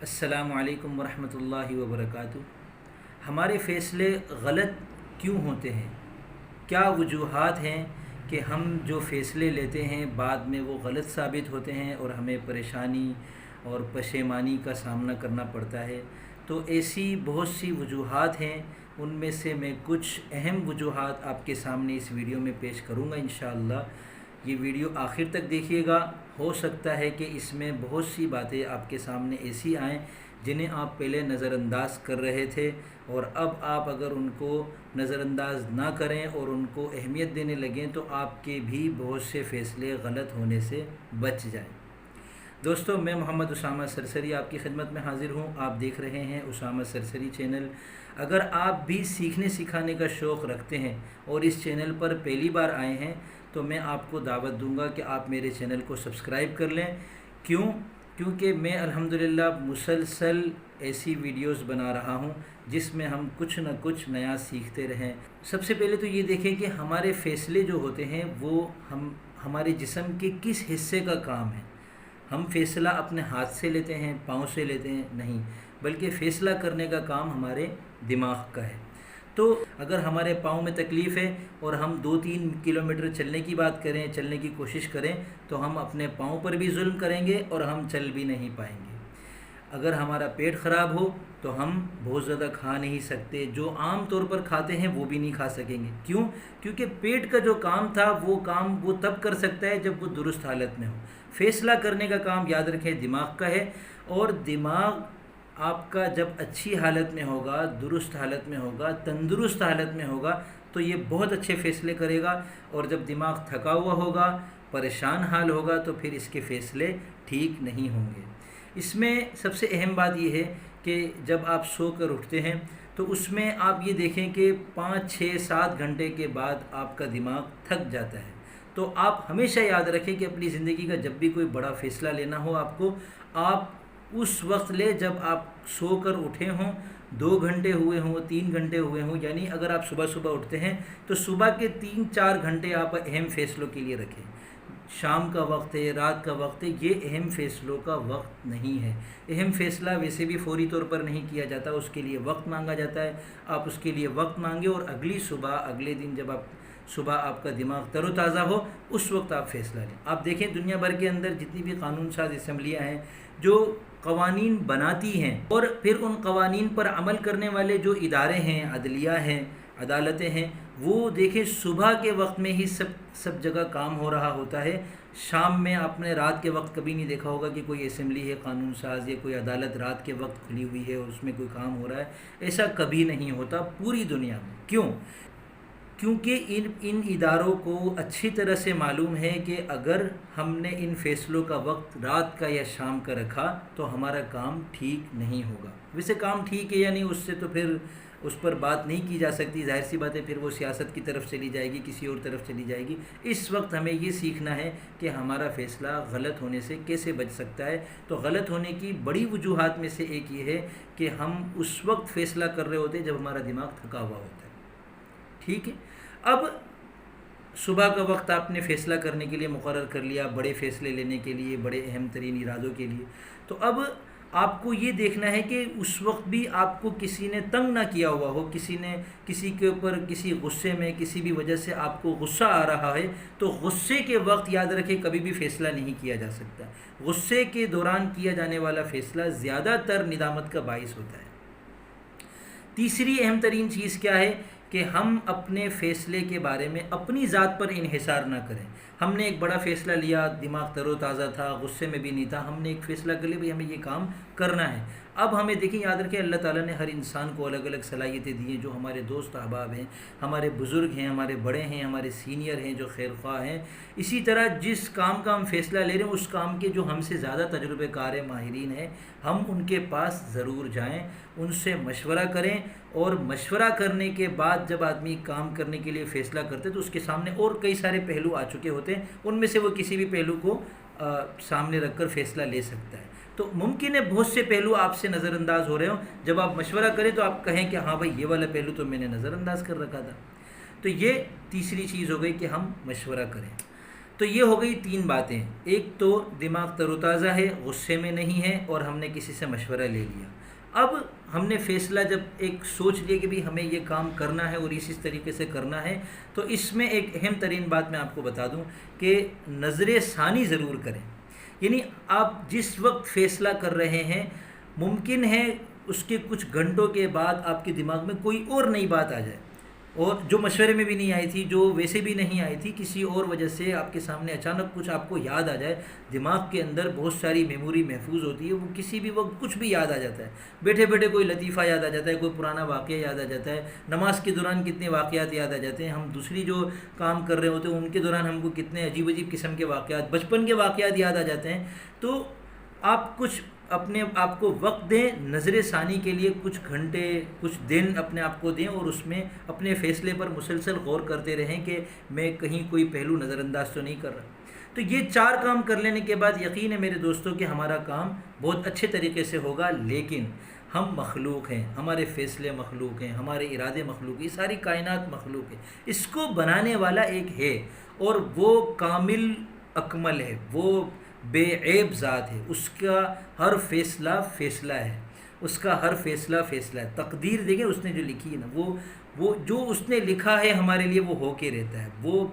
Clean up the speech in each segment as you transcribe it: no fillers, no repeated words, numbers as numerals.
السلام علیکم ورحمۃ اللہ وبرکاتہ۔ ہمارے فیصلے غلط کیوں ہوتے ہیں؟ کیا وجوہات ہیں کہ ہم جو فیصلے لیتے ہیں بعد میں وہ غلط ثابت ہوتے ہیں اور ہمیں پریشانی اور پشیمانی کا سامنا کرنا پڑتا ہے؟ تو ایسی بہت سی وجوہات ہیں، ان میں سے میں کچھ اہم وجوہات آپ کے سامنے اس ویڈیو میں پیش کروں گا انشاءاللہ۔ یہ ویڈیو آخر تک دیکھیے گا، ہو سکتا ہے کہ اس میں بہت سی باتیں آپ کے سامنے ایسی آئیں جنہیں آپ پہلے نظر انداز کر رہے تھے، اور اب آپ اگر ان کو نظر انداز نہ کریں اور ان کو اہمیت دینے لگیں تو آپ کے بھی بہت سے فیصلے غلط ہونے سے بچ جائیں۔ دوستو، میں محمد اسامہ سرسری آپ کی خدمت میں حاضر ہوں۔ آپ دیکھ رہے ہیں اسامہ سرسری چینل۔ اگر آپ بھی سیکھنے سکھانے کا شوق رکھتے ہیں اور اس چینل پر پہلی بار آئے ہیں تو میں آپ کو دعوت دوں گا کہ آپ میرے چینل کو سبسکرائب کر لیں۔ کیونکہ میں الحمدللہ مسلسل ایسی ویڈیوز بنا رہا ہوں جس میں ہم کچھ نہ کچھ نیا سیکھتے رہیں۔ سب سے پہلے تو یہ دیکھیں کہ ہمارے فیصلے جو ہوتے ہیں وہ ہمارے جسم کے کس حصے کا کام ہے۔ ہم فیصلہ اپنے ہاتھ سے لیتے ہیں، پاؤں سے لیتے ہیں؟ نہیں، بلکہ فیصلہ کرنے کا کام ہمارے دماغ کا ہے۔ تو اگر ہمارے پاؤں میں تکلیف ہے اور ہم 2-3 کلومیٹر چلنے کی بات کریں، چلنے کی کوشش کریں، تو ہم اپنے پاؤں پر بھی ظلم کریں گے اور ہم چل بھی نہیں پائیں گے۔ اگر ہمارا پیٹ خراب ہو تو ہم بہت زیادہ کھا نہیں سکتے، جو عام طور پر کھاتے ہیں وہ بھی نہیں کھا سکیں گے۔ کیوں؟ کیونکہ پیٹ کا جو کام تھا وہ کام وہ تب کر سکتا ہے جب وہ درست حالت میں ہو۔ فیصلہ کرنے کا کام یاد رکھیں دماغ کا ہے، اور دماغ آپ کا جب اچھی حالت میں ہوگا، درست حالت میں ہوگا، تندرست حالت میں ہوگا تو یہ بہت اچھے فیصلے کرے گا، اور جب دماغ تھکا ہوا ہوگا، پریشان حال ہوگا تو پھر اس کے فیصلے ٹھیک نہیں ہوں گے۔ اس میں سب سے اہم بات یہ ہے کہ جب آپ سو کر اٹھتے ہیں تو اس میں آپ یہ دیکھیں کہ 5-6-7 گھنٹے کے بعد آپ کا دماغ تھک جاتا ہے۔ تو آپ ہمیشہ یاد رکھیں کہ اپنی زندگی کا جب بھی کوئی بڑا فیصلہ لینا ہو آپ اس وقت لے جب آپ سو کر اٹھے ہوں، 2 گھنٹے ہوئے ہوں، 3 گھنٹے ہوئے ہوں، یعنی اگر آپ صبح اٹھتے ہیں تو صبح کے 3-4 گھنٹے آپ اہم فیصلوں کے لیے رکھیں۔ شام کا وقت ہے، رات کا وقت ہے، یہ اہم فیصلوں کا وقت نہیں ہے۔ اہم فیصلہ ویسے بھی فوری طور پر نہیں کیا جاتا، اس کے لیے وقت مانگا جاتا ہے۔ آپ اس کے لیے وقت مانگے اور اگلے دن جب صبح آپ کا دماغ تر و تازہ ہو اس وقت آپ فیصلہ لیں۔ آپ دیکھیں دنیا بھر کے اندر جتنی بھی قانون ساز اسمبلیاں ہیں جو قوانین بناتی ہیں، اور پھر ان قوانین پر عمل کرنے والے جو ادارے ہیں، عدلیہ ہیں، عدالتیں ہیں، وہ دیکھیں صبح کے وقت میں ہی سب جگہ کام ہو رہا ہوتا ہے۔ شام میں آپ نے رات کے وقت کبھی نہیں دیکھا ہوگا کہ کوئی اسمبلی ہے قانون ساز یا کوئی عدالت رات کے وقت کھلی ہوئی ہے اور اس میں کوئی کام ہو رہا ہے۔ ایسا کبھی نہیں ہوتا پوری دنیا میں۔ کیوں؟ کیونکہ ان اداروں کو اچھی طرح سے معلوم ہے کہ اگر ہم نے ان فیصلوں کا وقت رات کا یا شام کا رکھا تو ہمارا کام ٹھیک نہیں ہوگا۔ ویسے کام ٹھیک ہے یا نہیں اس سے تو پھر اس پر بات نہیں کی جا سکتی، ظاہر سی بات ہے، پھر وہ سیاست کی طرف چلی جائے گی، کسی اور طرف چلی جائے گی۔ اس وقت ہمیں یہ سیکھنا ہے کہ ہمارا فیصلہ غلط ہونے سے کیسے بچ سکتا ہے۔ تو غلط ہونے کی بڑی وجوہات میں سے ایک یہ ہے کہ ہم اس وقت فیصلہ کر رہے ہوتے ہیں جب ہمارا دماغ تھکا ہوا ہوتا ہے۔ ٹھیک ہے، اب صبح کا وقت آپ نے فیصلہ کرنے کے لیے مقرر کر لیا، بڑے فیصلے لینے کے لیے، بڑے اہم ترین ارادوں کے لیے، تو اب آپ کو یہ دیکھنا ہے کہ اس وقت بھی آپ کو کسی نے تنگ نہ کیا ہوا ہو، کسی کے اوپر کسی غصے میں کسی بھی وجہ سے آپ کو غصہ آ رہا ہے، تو غصے کے وقت یاد رکھیں کبھی بھی فیصلہ نہیں کیا جا سکتا۔ غصے کے دوران کیا جانے والا فیصلہ زیادہ تر ندامت کا باعث ہوتا ہے۔ تیسری اہم ترین چیز کیا ہے کہ ہم اپنے فیصلے کے بارے میں اپنی ذات پر انحصار نہ کریں۔ ہم نے ایک بڑا فیصلہ لیا، دماغ تر و تازہ تھا، غصے میں بھی نہیں تھا، ہم نے ایک فیصلہ کر لیا بھئی ہمیں یہ کام کرنا ہے۔ اب ہمیں دیکھیں، یاد رکھیں اللہ تعالیٰ نے ہر انسان کو الگ الگ صلاحیتیں دی ہیں۔ جو ہمارے دوست احباب ہیں، ہمارے بزرگ ہیں، ہمارے بڑے ہیں، ہمارے سینئر ہیں، جو خیر خواہ ہیں، اسی طرح جس کام کا ہم فیصلہ لے رہے ہیں اس کام کے جو ہم سے زیادہ تجربے کار ہیں، ماہرین ہیں، ہم ان کے پاس ضرور جائیں، ان سے مشورہ کریں، اور مشورہ کرنے کے بعد جب آدمی کام کرنے کے لیے فیصلہ کرتے تو اس کے سامنے اور کئی سارے پہلو آ چکے ہوتے ہیں، ان میں سے وہ کسی بھی پہلو کو سامنے رکھ کر فیصلہ لے سکتا ہے۔ تو ممکن ہے بہت سے پہلو آپ سے نظر انداز ہو رہے ہوں، جب آپ مشورہ کریں تو آپ کہیں کہ ہاں بھائی یہ والا پہلو تو میں نے نظر انداز کر رکھا تھا۔ تو یہ تیسری چیز ہو گئی کہ ہم مشورہ کریں۔ تو یہ ہو گئی 3 باتیں. ایک تو دماغ تر و تازہ ہے، غصے میں نہیں ہے، اور ہم نے کسی سے مشورہ لے لیا. اب ہم نے فیصلہ جب ایک سوچ لیا کہ بھی ہمیں یہ کام کرنا ہے اور اسی طریقے سے کرنا ہے، تو اس میں ایک اہم ترین بات میں آپ کو بتا دوں کہ نظر ثانی ضرور کریں. یعنی آپ جس وقت فیصلہ کر رہے ہیں، ممکن ہے اس کے کچھ گھنٹوں کے بعد آپ کے دماغ میں کوئی اور نئی بات آ جائے، اور جو مشورے میں بھی نہیں آئی تھی، جو ویسے بھی نہیں آئی تھی، کسی اور وجہ سے آپ کے سامنے اچانک کچھ آپ کو یاد آ جائے. دماغ کے اندر بہت ساری میموری محفوظ ہوتی ہے، وہ کسی بھی وقت کچھ بھی یاد آ جاتا ہے. بیٹھے بیٹھے کوئی لطیفہ یاد آ جاتا ہے، کوئی پرانا واقعہ یاد آ جاتا ہے. نماز کے دوران کتنے واقعات یاد آ جاتے ہیں. ہم دوسری جو کام کر رہے ہوتے ہیں ان کے دوران ہم کو کتنے عجیب عجیب قسم کے واقعات، بچپن کے واقعات یاد آ جاتے ہیں. تو آپ کچھ اپنے آپ کو وقت دیں نظر ثانی کے لیے، کچھ گھنٹے کچھ دن اپنے آپ کو دیں، اور اس میں اپنے فیصلے پر مسلسل غور کرتے رہیں کہ میں کہیں کوئی پہلو نظر انداز تو نہیں کر رہا. تو یہ 4 کام کر لینے کے بعد یقین ہے میرے دوستوں کہ ہمارا کام بہت اچھے طریقے سے ہوگا. لیکن ہم مخلوق ہیں، ہمارے فیصلے مخلوق ہیں، ہمارے ارادے مخلوق ہیں، یہ ساری کائنات مخلوق ہے. اس کو بنانے والا ایک ہے، اور وہ کامل اکمل ہے، وہ بے عیب ذات ہے. اس کا ہر فیصلہ فیصلہ ہے، اس کا ہر فیصلہ فیصلہ ہے. تقدیر دیکھیں اس نے جو لکھی ہے نا، وہ جو اس نے لکھا ہے ہمارے لیے وہ ہو کے رہتا ہے. وہ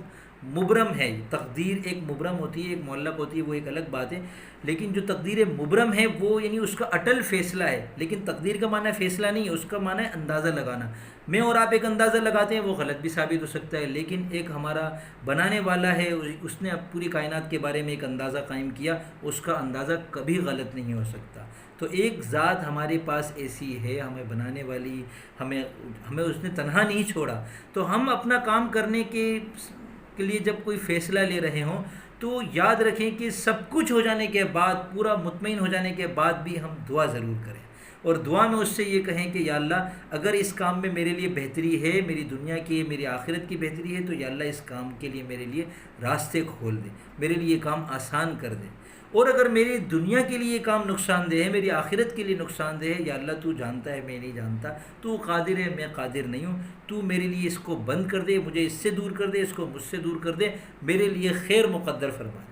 مبرم ہے. تقدیر ایک مبرم ہوتی ہے، ایک معلق ہوتی ہے، وہ ایک الگ بات ہے. لیکن جو تقدیر مبرم ہے وہ یعنی اس کا اٹل فیصلہ ہے. لیکن تقدیر کا معنی فیصلہ نہیں ہے، اس کا معنی ہے اندازہ لگانا. میں اور آپ ایک اندازہ لگاتے ہیں، وہ غلط بھی ثابت ہو سکتا ہے، لیکن ایک ہمارا بنانے والا ہے، اس نے اب پوری کائنات کے بارے میں ایک اندازہ قائم کیا، اس کا اندازہ کبھی غلط نہیں ہو سکتا. تو ایک ذات ہمارے پاس ایسی ہے ہمیں بنانے والی، ہمیں اس نے تنہا نہیں چھوڑا. تو ہم اپنا کام کرنے کے لیے جب کوئی فیصلہ لے رہے ہوں تو یاد رکھیں کہ سب کچھ ہو جانے کے بعد، پورا مطمئن ہو جانے کے بعد بھی ہم دعا ضرور کریں، اور دعا میں اس سے یہ کہیں کہ یا اللہ اگر اس کام میں میرے لیے بہتری ہے، میری دنیا کی میری آخرت کی بہتری ہے، تو یا اللہ اس کام کے لیے میرے لیے راستے کھول دے، میرے لیے یہ کام آسان کر دے. اور اگر میری دنیا کے لیے یہ کام نقصان دہ ہے، میری آخرت کے لیے نقصان دہ ہے، یا اللہ تو جانتا ہے میں نہیں جانتا، تو قادر ہے میں قادر نہیں ہوں، تو میرے لیے اس کو بند کر دے، مجھے اس سے دور کر دے، اس کو مجھ سے دور کر دے، میرے لیے خیر مقدر فرما.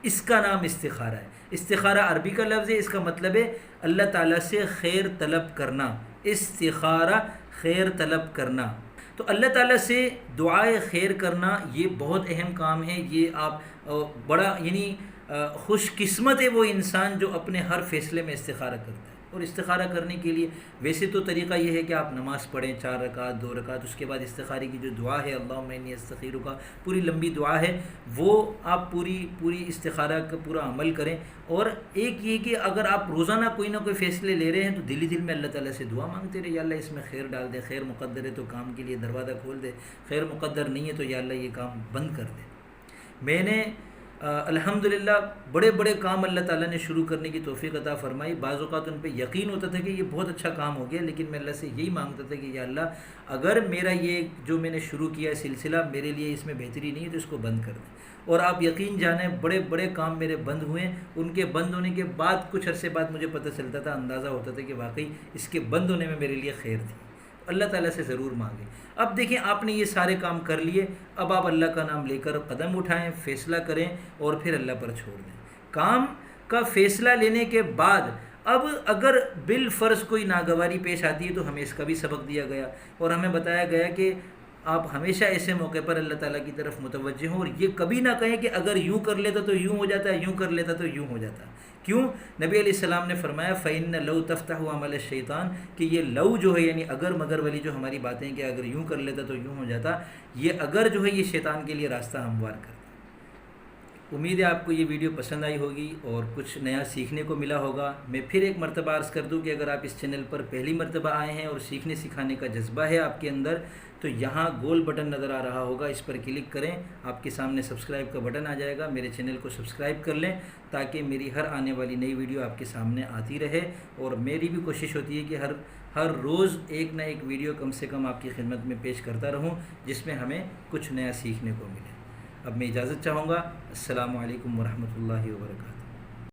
اس کا نام استخارہ ہے. استخارہ عربی کا لفظ ہے، اس کا مطلب ہے اللہ تعالیٰ سے خیر طلب کرنا. استخارہ خیر طلب کرنا. تو اللہ تعالیٰ سے دعائے خیر کرنا یہ بہت اہم کام ہے. یہ آپ بڑا یعنی خوش قسمت ہے وہ انسان جو اپنے ہر فیصلے میں استخارہ کرتا ہے. اور استخارہ کرنے کے لیے ویسے تو طریقہ یہ ہے کہ آپ نماز پڑھیں 4 رکعت 2 رکعت، اس کے بعد استخارے کی جو دعا ہے اللہم انی استخیرک کا پوری لمبی دعا ہے، وہ آپ پوری استخارہ کا پورا عمل کریں. اور ایک یہ کہ اگر آپ روزانہ کوئی نہ کوئی فیصلے لے رہے ہیں تو دل میں اللہ تعالیٰ سے دعا مانگتے رہے، یا اللہ اس میں خیر ڈال دے، خیر مقدر ہے تو کام کے لیے دروازہ کھول دے، خیر مقدر نہیں ہے تو یا اللہ یہ کام بند کر دے. میں نے الحمدللہ بڑے بڑے کام اللہ تعالیٰ نے شروع کرنے کی توفیق عطا فرمائی. بعض اوقات ان پہ یقین ہوتا تھا کہ یہ بہت اچھا کام ہو گیا، لیکن میں اللہ سے یہی مانگتا تھا کہ یا اللہ اگر میرا یہ جو میں نے شروع کیا ہے سلسلہ میرے لیے اس میں بہتری نہیں ہے تو اس کو بند کر دیں. اور آپ یقین جانیں بڑے بڑے کام میرے بند ہوئے. ان کے بند ہونے کے بعد کچھ عرصے بعد مجھے پتہ چلتا تھا، اندازہ ہوتا تھا کہ واقعی اس کے بند ہونے میں میرے لیے خیر تھی. اللہ تعالیٰ سے ضرور مانگیں. اب دیکھیں آپ نے یہ سارے کام کر لیے، اب آپ اللہ کا نام لے کر قدم اٹھائیں، فیصلہ کریں اور پھر اللہ پر چھوڑ دیں. کام کا فیصلہ لینے کے بعد اب اگر بالفرض کوئی ناگواری پیش آتی ہے تو ہمیں اس کا بھی سبق دیا گیا اور ہمیں بتایا گیا کہ آپ ہمیشہ ایسے موقع پر اللہ تعالیٰ کی طرف متوجہ ہوں، اور یہ کبھی نہ کہیں کہ اگر یوں کر لیتا تو یوں ہو جاتا، یوں کر لیتا تو یوں ہو جاتا. کیوں؟ نبی علیہ السلام نے فرمایا فَإِنَّ لَوْ تَفْتَحُ عَمَلَ الشَّيْطَانِ کہ یہ لو جو ہے یعنی اگر مگر والی جو ہماری باتیں کہ اگر یوں کر لیتا تو یوں ہو جاتا، یہ اگر جو ہے یہ شیطان کے لیے راستہ ہموار کرتا. امید ہے آپ کو یہ ویڈیو پسند آئی ہوگی اور کچھ نیا سیکھنے کو ملا ہوگا. میں پھر ایک مرتبہ عرض کر دوں کہ اگر آپ اس چینل پر پہلی مرتبہ آئے ہیں اور سیکھنے سکھانے کا جذبہ ہے آپ کے اندر تو یہاں گول بٹن نظر آ رہا ہوگا، اس پر کلک کریں، آپ کے سامنے سبسکرائب کا بٹن آ جائے گا. میرے چینل کو سبسکرائب کر لیں تاکہ میری ہر آنے والی نئی ویڈیو آپ کے سامنے آتی رہے. اور میری بھی کوشش ہوتی ہے کہ ہر روز ایک نہ ایک ویڈیو کم سے کم آپ کی خدمت میں پیش کرتا رہوں جس میں ہمیں کچھ نیا سیکھنے کو ملے. اب میں اجازت چاہوں گا. السلام علیکم ورحمۃ اللہ وبرکاتہ.